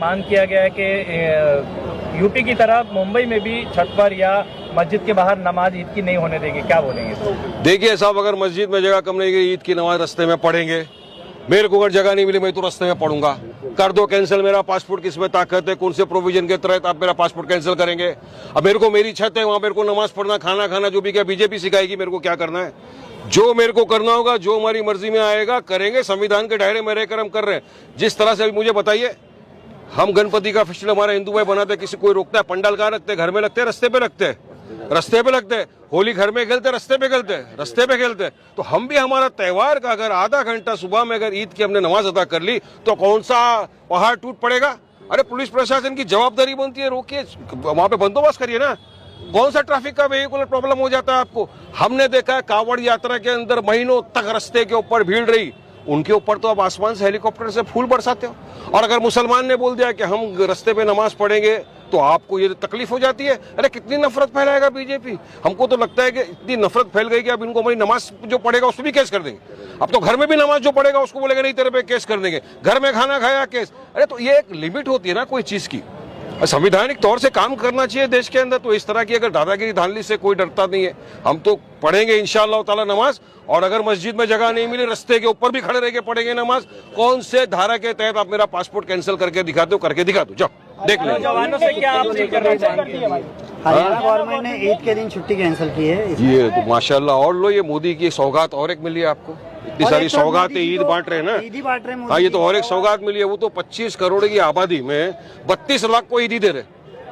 मांग किया गया है कि यूपी की तरह मुंबई में भी छत पर या मस्जिद के बाहर नमाज ईद की नहीं होने देंगे, क्या बोलेंगे? देखिए साहब, अगर मस्जिद में जगह कम नहीं गई, ईद की नमाज रास्ते में पढ़ेंगे। मेरे को अगर जगह नहीं मिली, मैं तो रास्ते में पढ़ूंगा। कर दो कैंसिल मेरा पासपोर्ट, किसमें ताकत है, कौन से प्रोविजन के तहत आप मेरा पासपोर्ट कैंसिल करेंगे? अब मेरे को मेरी छत है, वहां मेरे को नमाज पढ़ना, खाना खाना, जो भी क्या बीजेपी सिखाएगी मेरे को क्या करना है? जो मेरे को करना होगा, जो हमारी मर्जी में आएगा करेंगे। संविधान के दायरे में रहकर हम कर रहे हैं। जिस तरह से अभी मुझे बताइए, हम गणपति का फेस्टिवल हमारा हिंदू भाई बनाते, किसी कोई रोकता है? पंडाल कहाँ रखते? घर में लगते हैं, रस्ते पे लगते हैं, रस्ते पे लगते हैं। होली घर में खेलते, रस्ते पे खेलते, रस्ते पे खेलते। तो हम भी हमारा त्योहार का अगर आधा घंटा सुबह में अगर ईद की हमने नमाज अदा कर ली तो कौन सा पहाड़ टूट पड़ेगा? अरे पुलिस प्रशासन की जवाबदारी बनती है, रोकिए, वहां पे बंदोबस्त करिए ना। कौन सा ट्रैफिक का वेहिकुलर प्रॉब्लम हो जाता है आपको? हमने देखा है कांवड़ यात्रा के अंदर महीनों तक रस्ते के ऊपर भीड़ रही, उनके ऊपर तो आप आसमान से हेलीकॉप्टर से फूल बरसाते हो। और अगर मुसलमान ने बोल दिया कि हम रस्ते पे नमाज पढ़ेंगे तो आपको ये तकलीफ हो जाती है। अरे कितनी नफरत फैलाएगा बीजेपी? हमको तो लगता है कि इतनी नफरत फैल गई कि अब इनको हमारी नमाज जो पढ़ेगा उस पर भी केस कर देंगे। अब तो घर में भी नमाज जो पढ़ेगा उसको बोलेगा नहीं तेरे पे केस कर देंगे, घर में खाना खाया केस। अरे तो ये एक लिमिट होती है ना कोई चीज की, संवैधानिक तौर से काम करना चाहिए देश के अंदर। तो इस तरह की अगर दादागिरी धांधली से कोई डरता नहीं है। हम तो पढ़ेंगे इंशाअल्लाह ताला नमाज, और अगर मस्जिद में जगह नहीं मिली, रस्ते के ऊपर भी खड़े रह के पढ़ेंगे नमाज। कौन से धारा के तहत आप मेरा पासपोर्ट कैंसिल करके दिखा दो, करके दिखा दो, जाओ देख लेंगे। जवानों से क्या आप करना चाहेंगे? हरियाणा गवर्नमेंट ने ईद के दिन छुट्टी कैंसिल की है। ये तो माशाल्लाह, और लो, ये मोदी की सौगात और एक मिली है आपको। इतनी सारी सौगातें ईद बांट रहे हैं ना। ईदी बांट रहे हैं। हाँ, ये तो और एक सौगात मिली है। वो तो 25 करोड़ की आबादी में 32 लाख को ईदी दे रहे।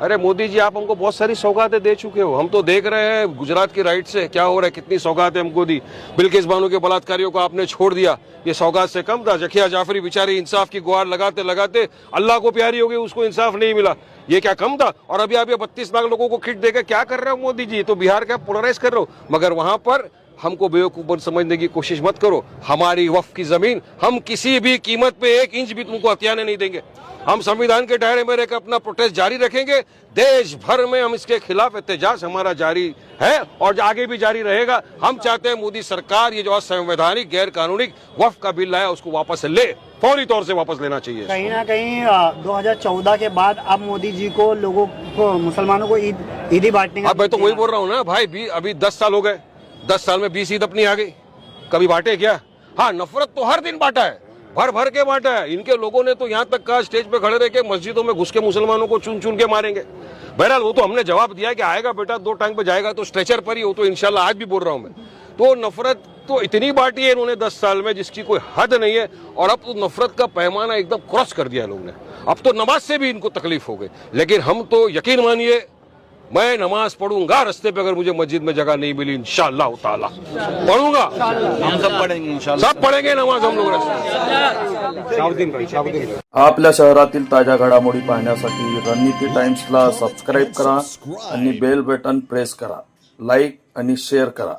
अरे मोदी जी, आप हमको बहुत सारी सौगातें दे चुके हो। हम तो देख रहे हैं गुजरात की राइट से क्या हो रहा है, कितनी सौगातें हमको दी। बिल्किस बानो के बलात्कारियों को आपने छोड़ दिया, ये सौगात से कम था? जकिया जाफरी बेचारी इंसाफ की गुहार लगाते लगाते अल्लाह को प्यारी हो गई, उसको इंसाफ नहीं मिला, ये क्या कम था? और अभी आप ये 32 लाख लोगों को किट देकर क्या कर रहे हो मोदी जी? तो बिहार का पोलराइज कर रहे हो। मगर वहां पर हमको बेवकूफ समझने की कोशिश मत करो। हमारी वक्फ की जमीन हम किसी भी कीमत पे 1 इंच भी तुमको हथियाने नहीं देंगे। हम संविधान के दायरे में रहकर अपना प्रोटेस्ट जारी रखेंगे। देश भर में हम इसके खिलाफ एहतजाज हमारा जारी है और आगे भी जारी रहेगा। हम चाहते हैं मोदी सरकार ये जो असंवैधानिक गैर कानूनी वक्फ का बिल लाया उसको वापस ले, फौरी तौर से वापस लेना चाहिए। कहीं ना कहीं 2014 के बाद अब मोदी जी को, लोगों को, मुसलमानों को ईदी बांटने का, अब मैं तो वही बोल रहा हूँ ना भाई, अभी 10 साल हो गए, 10 साल में 20 ईद अपनी आ गई, कभी बांटे क्या? हाँ, नफरत तो हर दिन बांटा है, भर भर के बांटा है। इनके लोगों ने तो यहाँ तक कहा स्टेज पे खड़े रह के मस्जिदों में घुस के मुसलमानों को चुन चुन के मारेंगे। बहरहाल वो तो हमने जवाब दिया कि आएगा बेटा, 2 टांग पे जाएगा तो स्ट्रेचर पर ही हो, तो इंशाल्लाह आज भी बोल रहा हूँ मैं। तो नफरत तो इतनी बांटी है इन्होंने 10 साल में जिसकी कोई हद नहीं है। और अब तो नफरत का पैमाना एकदम क्रॉस कर दिया लोगों ने। अब तो नमाज से भी इनको तकलीफ हो गई। लेकिन हम तो यकीन मानिए, मैं नमाज पढ़ूंगा रास्ते पे, अगर मुझे मस्जिद में जगह नहीं मिली इंशाअल्लाह ताला पढ़ूंगा। हम सब पढ़ेंगे इंशाअल्लाह, सब पढ़ेंगे नमाज हम लोग। आपल्या शहरातील ताज्या घडामोडी पाहण्यासाठी रणनीती टाइम्सला सबस्क्राईब करा आणि बेल बटन प्रेस करा, लाईक आणि शेअर करा।